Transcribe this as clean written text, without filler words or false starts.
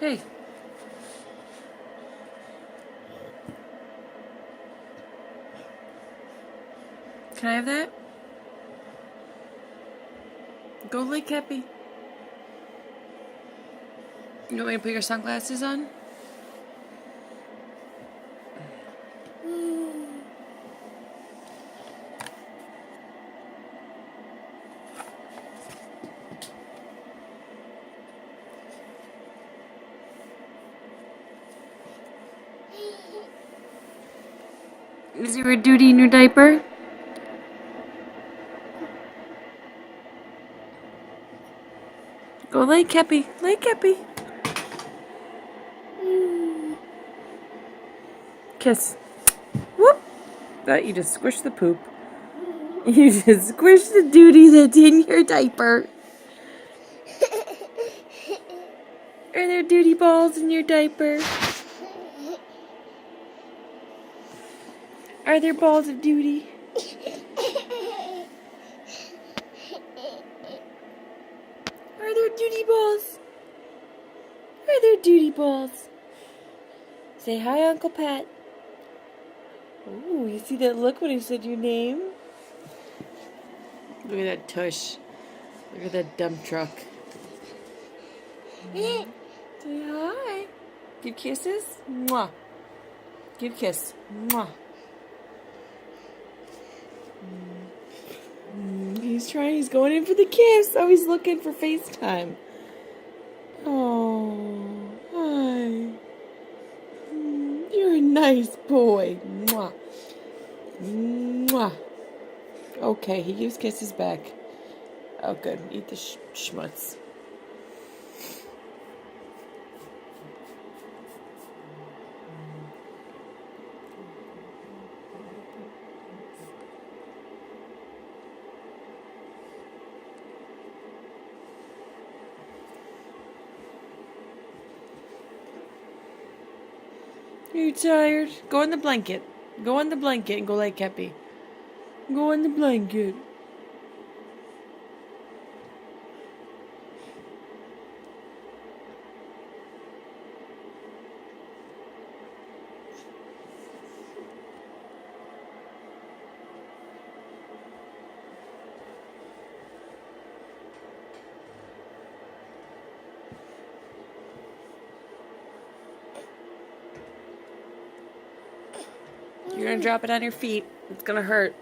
Hey. Can I have that? Go lay Cappy. You want me to put your sunglasses on? Is there a duty in your diaper? Go lay Cappy. Lay Cappy. Kiss. Whoop. That you just squished the poop. You just squished the duty that's in your diaper. Are there duty balls in your diaper? Are there balls of duty? Are there duty balls? Are there duty balls? Say hi, Uncle Pat. Ooh, you see that look when I said your name? Look at that tush. Look at that dump truck. Say hi. Give kisses. Mwah. Give kiss. Mwah. He's trying. He's going in for the kiss. Oh, he's looking for FaceTime. Oh, hi. You're a nice boy. Mwah. Mwah. Okay, he gives kisses back. Oh, good. Eat the schmutz. Are you tired? Go in the blanket. Go in the blanket and go lay Cappy. Go in the blanket. You're gonna drop it on your feet. It's gonna hurt.